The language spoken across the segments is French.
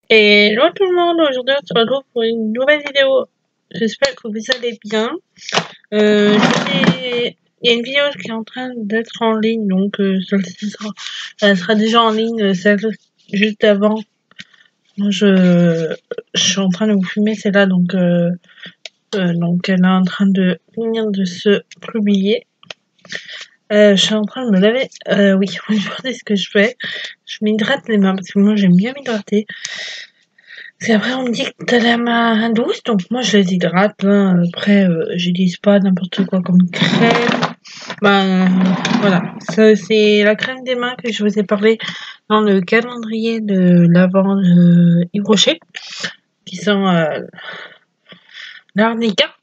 Et hello tout le monde, aujourd'hui on se retrouve pour une nouvelle vidéo. J'espère que vous allez bien. Il y a une vidéo qui est en train d'être en ligne, donc elle sera déjà en ligne, celle juste avant. Moi je suis en train de vous filmer celle-là, donc elle est en train de finir de se publier. Je suis en train de me laver. Oui, regardez ce que je fais. Je m'hydrate les mains parce que moi j'aime bien m'hydrater. Parce qu'après, on me dit que t'as la main douce, donc moi je les hydrate. Hein. Après, j'utilise pas n'importe quoi comme crème. Voilà. Ça, c'est la crème des mains que je vous ai parlé dans le calendrier de lavande Yves Rocher, qui sent l'arnica.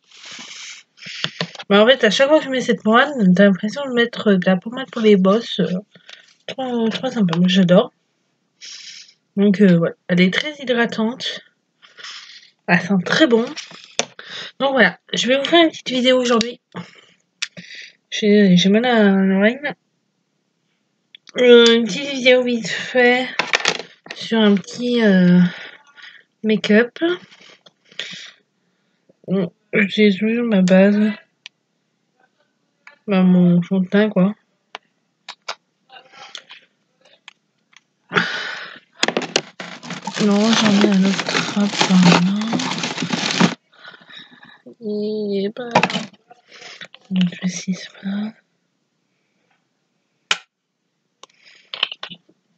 En fait, à chaque fois que je mets cette pommade, t'as l'impression de mettre de la pommade pour les bosses. Trop sympa. Moi, j'adore. Donc, voilà. Elle est très hydratante. Elle sent très bon. Donc voilà, je vais vous faire une petite vidéo aujourd'hui. J'ai mal à l'oreille. Une petite vidéo vite fait sur un petit make-up. J'ai toujours ma base. Mon fond de teint quoi. Non, j'en ai un autre trappe par là. Il est pas là. Donc je précise pas.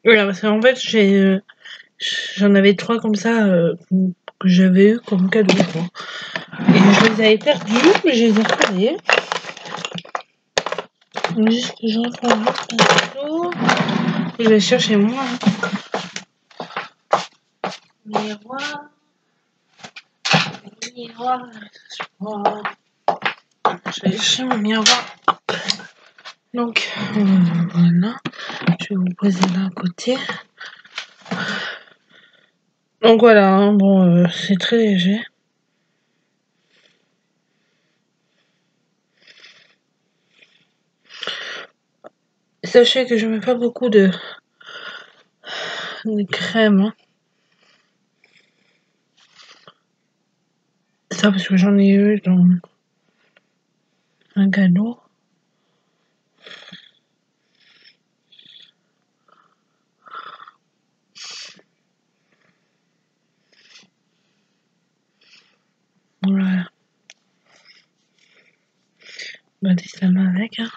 Voilà, parce qu'en fait j'en avais 3 comme ça que j'avais eu comme cadeau quoi. Et je les avais perdus, mais je les ai retrouvés. Juste que je reprends un pinceau. Je vais chercher moi. Miroir. Miroir. Je vais chercher mon miroir. Donc, voilà. Je vais vous poser là à côté. Donc voilà, hein, bon, c'est très léger. Sachez que je mets pas beaucoup de crème. Hein. Ça parce que j'en ai eu dans un cadeau. Voilà. Battez sa main avec. Hein.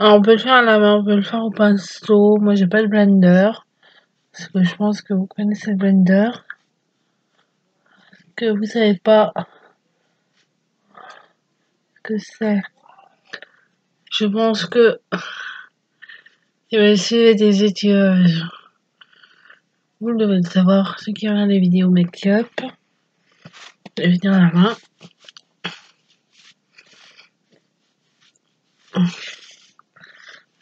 Alors, on peut le faire à la main, on peut le faire au pinceau. Moi, j'ai pas de blender. Parce que je pense que vous connaissez le blender. Que vous savez pas que c'est. Je pense que si vous suivez des études, vous devez le savoir. Ceux qui regardent les vidéos make-up, je vais dire la main.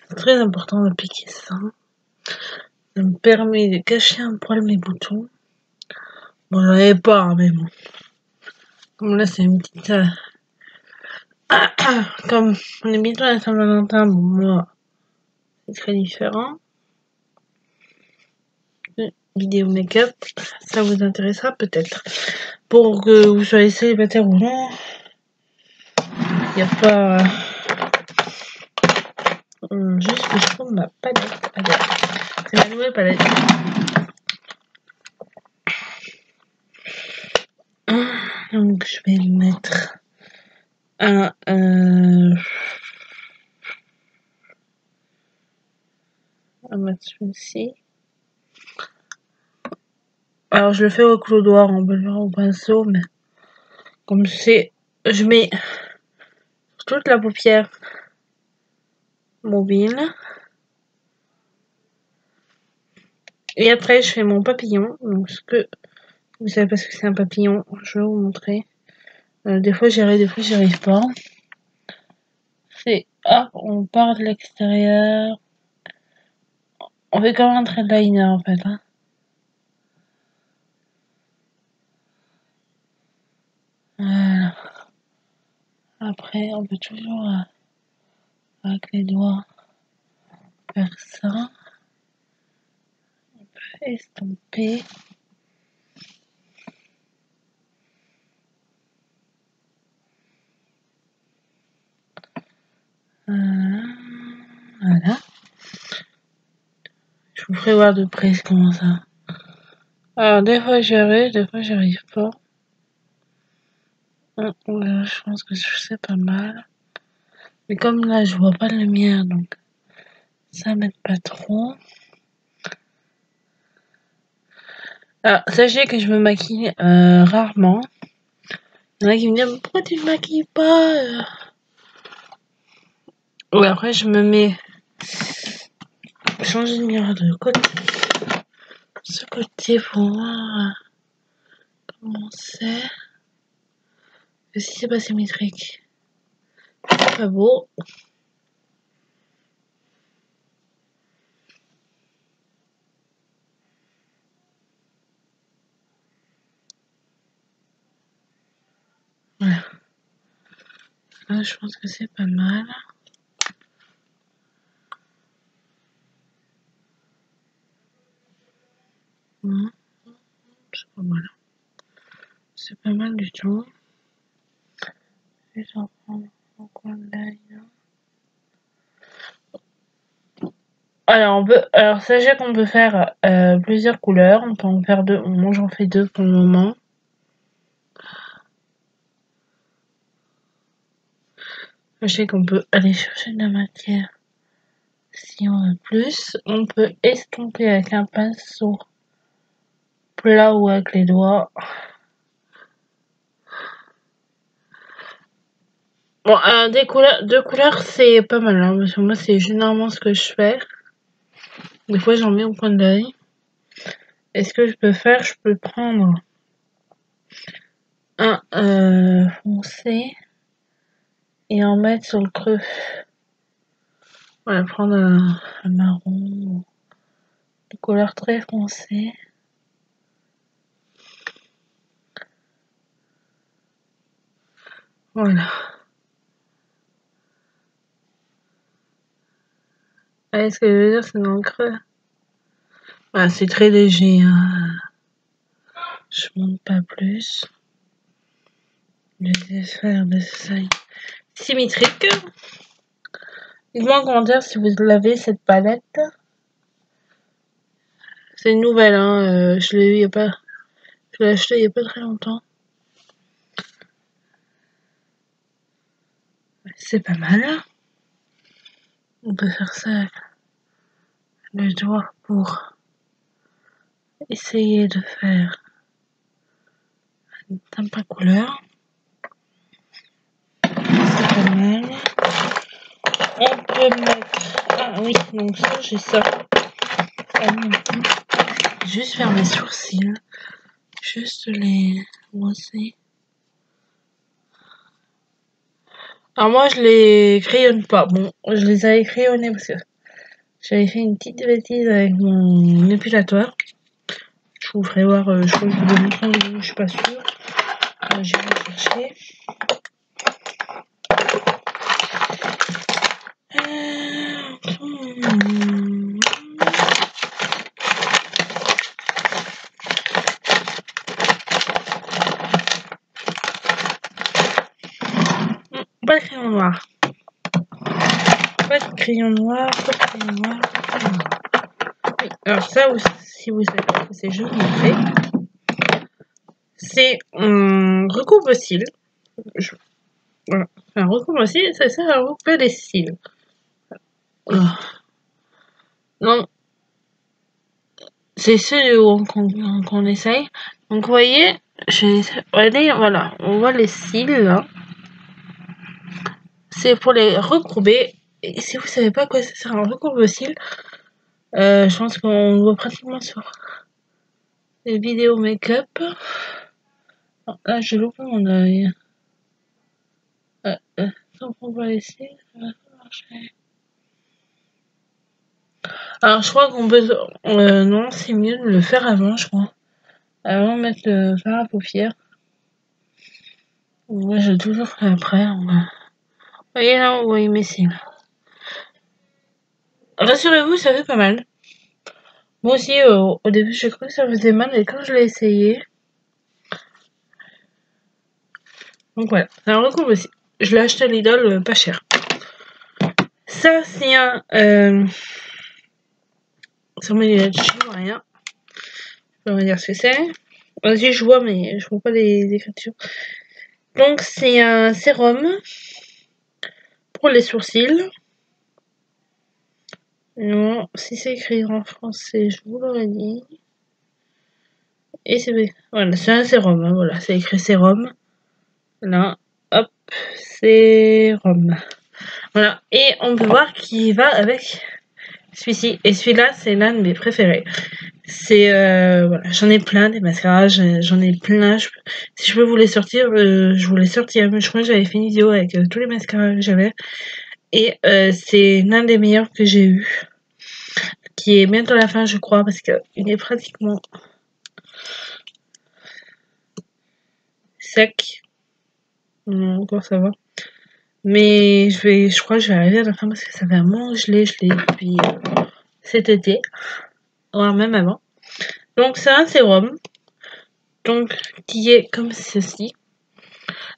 C'est très important d'appliquer ça. Ça me permet de cacher un poil mes boutons. Bon, j'en avais pas, hein, mais bon. Comme là, c'est une petite... Comme on est bientôt à la Saint-Valentin, bon, moi, c'est très différent. Vidéo make-up, ça vous intéressera peut-être. Pour que vous soyez célibataire ou non, il n'y a pas... juste que je trouve ma palette. C'est ma nouvelle palette. Donc je vais mettre un... On va mettre celui-ci. Alors je le fais au cloudoir, on peut le faire au pinceau, mais comme c'est... Je mets toute la paupière mobile. Et après je fais mon papillon. Donc ce que... Vous savez pas ce que c'est un papillon, je vais vous montrer. Des fois j'y arrive, des fois j'y arrive pas. C'est... Hop, on part de l'extérieur. On fait comme un trait de liner en fait. Hein. Voilà. Après, on peut toujours avec les doigts faire ça. On peut estomper. Voilà. Je vous ferai voir de près comment ça. Alors des fois j'y arrive, des fois j'y arrive pas. Je pense que c'est pas mal. Mais comme là je vois pas de lumière, donc ça m'aide pas trop. Alors sachez que je me maquille rarement. Il y en a qui me disent pourquoi tu te maquilles pas Ouais, après je me mets changer de miroir de côté. Ce côté pour voir comment c'est. Et si c'est pas symétrique, c'est pas beau. Voilà. Là, je pense que c'est pas mal. C'est pas mal. C'est pas mal du tout. Je vais en prendre un coin de l'œil. Alors sachez qu'on peut faire plusieurs couleurs. On peut en faire deux. Moi, j'en fais deux pour le moment. Sachez qu'on peut aller chercher de la matière si on veut plus. On peut estomper avec un pinceau plat ou avec les doigts. Bon, deux couleurs, c'est pas mal, hein, parce que moi, c'est généralement ce que je fais. Des fois, j'en mets au coin de l'œil. Et ce que je peux faire, je peux prendre un foncé et en mettre sur le creux. Voilà, prendre un marron de couleur très foncée. Voilà. Allez, ce que je veux dire, c'est dans le creux. Voilà, c'est très léger. Hein. Je monte pas plus. Je vais faire des feuilles symétriques. Dites-moi en commentaire si vous l'avez cette palette. C'est une nouvelle, hein. Je l'ai eu il y a pas. Je l'ai acheté il y a pas très longtemps. C'est pas mal. On peut faire ça avec le doigt pour essayer de faire une teinte à couleur. C'est pas mal. On peut mettre... Ah oui, donc ça, j'ai ça. Juste faire mes sourcils. Juste les brosser. Alors moi, je les crayonne pas. Bon, je les avais crayonnés parce que j'avais fait une petite bêtise avec mon épilateur. Je vous ferai voir, je crois que je vous le montre en vidéo, je suis pas sûre. Je vais le chercher. Pas de crayon noir. Pas de crayon noir, pas de crayon noir, pas de crayon noir. Oui, alors ça, si vous savez pas ce que c'est, je vais vous montrer. C'est un recoupe-cils. Voilà. Un recoupe-cils, ça sert à recouper les cils. Non, c'est ceux qu'on essaye. Donc vous voyez, regardez, voilà, on voit les cils là. C'est pour les recouper. Et si vous savez pas à quoi ça sert un recoupe-cils, je pense qu'on voit pratiquement sur les vidéos make-up. Là, je loupe mon œil. Donc on va laisser, ça va pas marcher. Alors je crois qu'on peut... non, c'est mieux de le faire avant, je crois. Avant de mettre le fard à paupières. Moi, j'ai toujours fait après. Vous voyez là, vous voyez mes cils. rassurez-vous, ça fait pas mal. Moi aussi, au début, j'ai cru que ça faisait mal, et quand je l'ai essayé... Donc voilà, ça me recouvre aussi. Je l'ai acheté à Lidl, pas cher. Ça, c'est un... sur mes lunettes, je vois rien. Je vais dire ce que c'est. Vas-y, je vois, mais je vois pas les écritures. Donc, c'est un sérum pour les sourcils. Non, si c'est écrit en français, je vous l'aurais dit. Et c'est voilà, c'est un sérum, hein, voilà, c'est écrit sérum. Là, hop, sérum. Voilà, et on peut voir qu'il va avec celui-ci. Et celui-là, c'est l'un de mes préférés. C'est voilà, j'en ai plein des mascaras, j'en ai plein. Si je peux vous les sortir, je vous les sortir. Je crois que j'avais fait une vidéo avec tous les mascaras que j'avais. Et c'est l'un des meilleurs que j'ai eu, qui est bientôt la fin, je crois, parce que il est pratiquement sec. Non, encore ça va. Mais je crois que je vais arriver à la fin parce que ça fait un moment que je l'ai depuis cet été, voire même avant. Donc c'est un sérum, donc qui est comme ceci.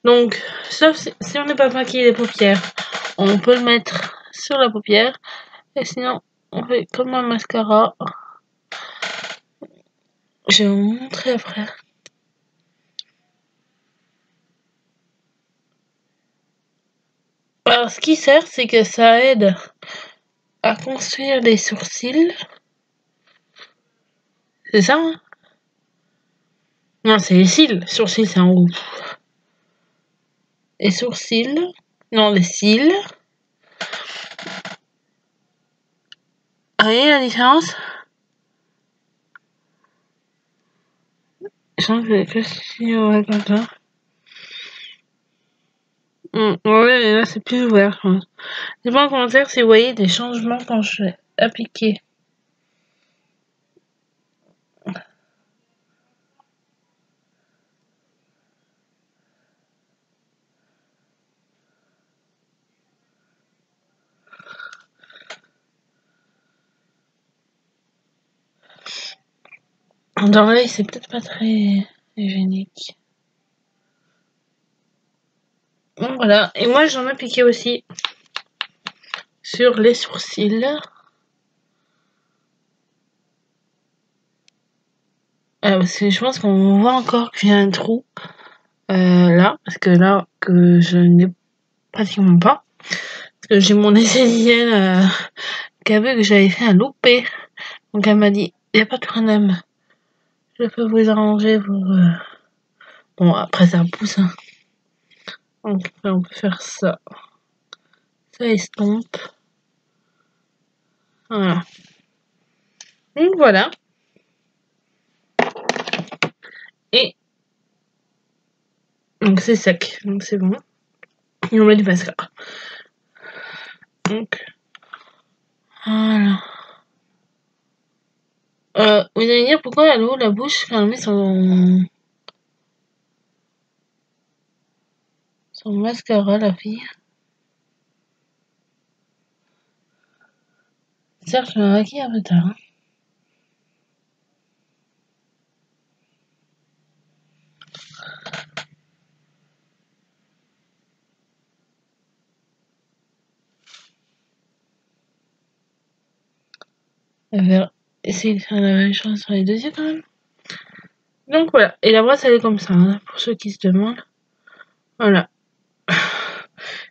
Donc, sauf si on n'est pas maquillé les paupières, on peut le mettre sur la paupière. Et sinon, on fait comme un mascara. Je vais vous montrer après. Alors, ce qui sert, c'est que ça aide à construire les sourcils. C'est ça, hein? Non, c'est les cils. Sourcils, c'est en haut. Les sourcils. Non, les cils. Vous voyez la différence? Je pense que si on va comme ça. Ouais, mais là, c'est plus ouvert, je pense. Dites-moi en commentaire si vous voyez des changements quand je vais appliquer. Dans l'œil, c'est peut-être pas très hygiénique. Donc voilà, et moi j'en ai appliqué aussi sur les sourcils. Parce que je pense qu'on voit encore qu'il y a un trou là, parce que là que je n'ai pratiquement pas. Parce que j'ai mon esthéticienne qui a vu que j'avais fait un loupé. Donc elle m'a dit, il n'y a pas de problème, je peux vous arranger pour... Bon, après ça pousse, hein. Donc on peut faire ça. Ça estompe. Voilà. Donc voilà. Et donc c'est sec, donc c'est bon. Et on met du mascara. Donc voilà. Vous allez dire pourquoi elle ouvre la bouche quand elle met son mascara, la fille. Certes, je me maquille un peu tard. Hein. Elle va essayer de faire la même chose sur les deux yeux quand même. Donc voilà. Et la brosse, elle est comme ça, hein, pour ceux qui se demandent. Voilà.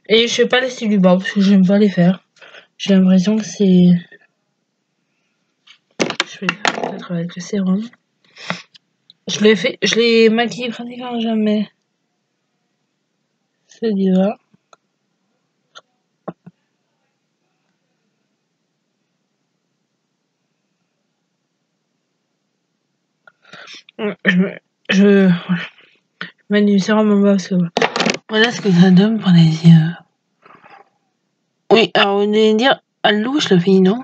Et je fais pas les cils du bas parce que j'aime pas les faire. J'ai l'impression que c'est... Je vais faire peut-être avec le sérum. Je l'ai maquillé pratiquement jamais. C'est divin. Je mets du sérum en bas parce que voilà ce que ça donne pour les yeux. Oui, alors vous allez dire, elle louche la fille, non?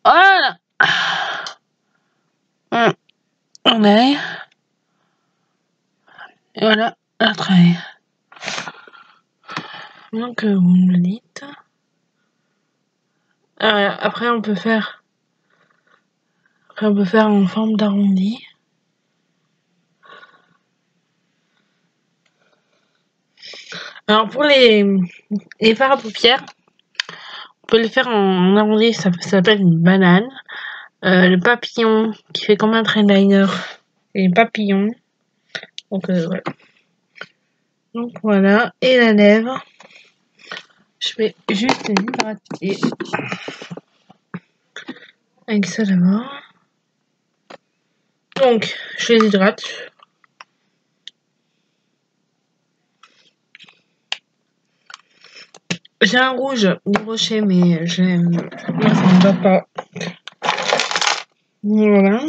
Voilà! On aille. Et voilà, la travail. Donc vous me le dites. Après, on peut faire en forme d'arrondi. Alors, pour les fards à paupières, on peut les faire en arrondi. Ça s'appelle une banane. Le papillon qui fait comme un trendliner. Et papillon. Donc, voilà. Donc, voilà. Et la lèvre. Je vais juste les hydrater. Avec ça d'abord. Donc, je les hydrate. J'ai un rouge du Rocher, mais moi ça ne va pas. Voilà.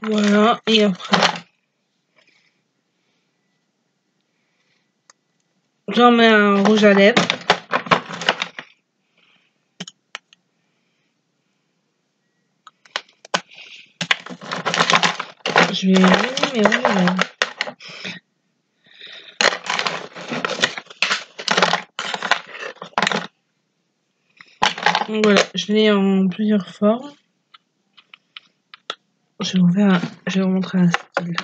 Voilà, et après, j'en mets un rouge à lèvres. Je vais allumer mes rouges à lèvres. Donc voilà, je l'ai en plusieurs formes. Je vais vous montrer un style.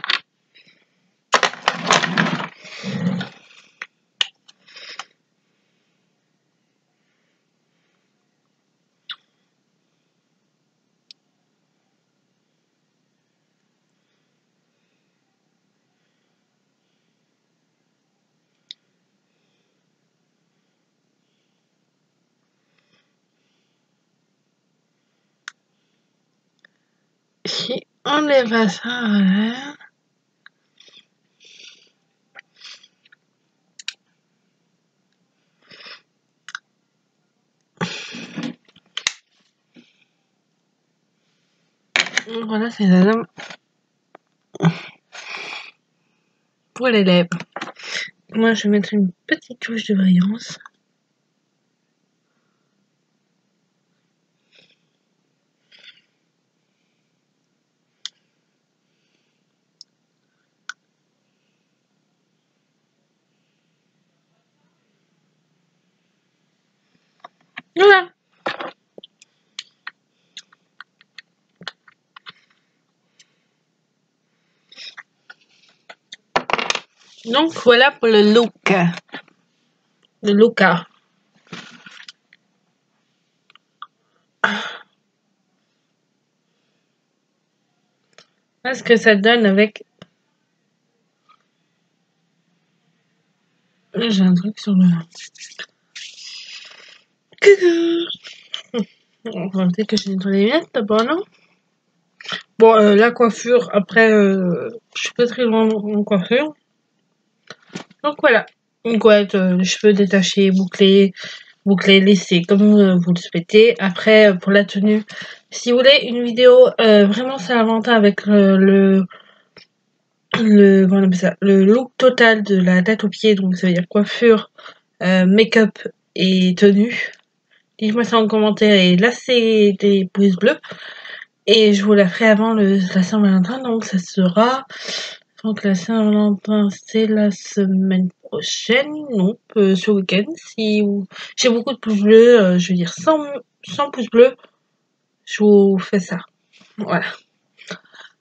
Si on lève ça à l'air, voilà, c'est la lame pour les lèvres. Moi, je vais mettre une petite touche de brillance. Voilà. Donc voilà pour le look. Le Luca. Voilà ce que ça donne avec. Là, j'ai un truc sur le. Coucou. On va dire que j'ai nettoyé les lunettes d'abord, non? Bon, la coiffure, après, je suis pas très loin en coiffure. Donc voilà, une couette, les cheveux détachés, bouclés, lissés, comme vous le souhaitez. Après, pour la tenue, si vous voulez une vidéo vraiment Saint-Valentin avec comment on appelle ça, le look total de la tête aux pieds, donc ça veut dire coiffure, make-up et tenue, dites-moi ça en commentaire et laissez des pouces bleus. Et je vous la ferai avant la Saint-Valentin, donc ça sera. Donc la Saint-Valentin, c'est la semaine prochaine, donc ce week-end. Si j'ai beaucoup de pouces bleus, je veux dire 100 pouces bleus, je vous fais ça. Voilà.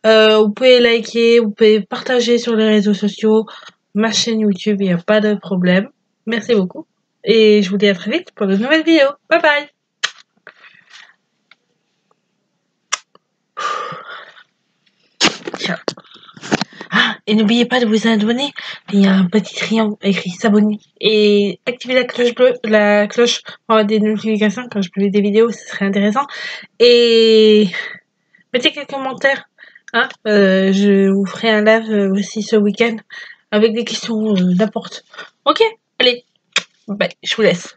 Vous pouvez liker, vous pouvez partager sur les réseaux sociaux, ma chaîne YouTube, il n'y a pas de problème. Merci beaucoup. Et je vous dis à très vite pour de nouvelles vidéos. Bye bye. Ciao. Ah, et n'oubliez pas de vous abonner. Il y a un petit triangle écrit s'abonner. Et activez la cloche bleue, la cloche pour avoir des notifications quand je publie des vidéos, ce serait intéressant. Et mettez quelques commentaires. Hein, je vous ferai un live aussi ce week-end avec des questions n'importe. Ok, allez, bye, je vous laisse.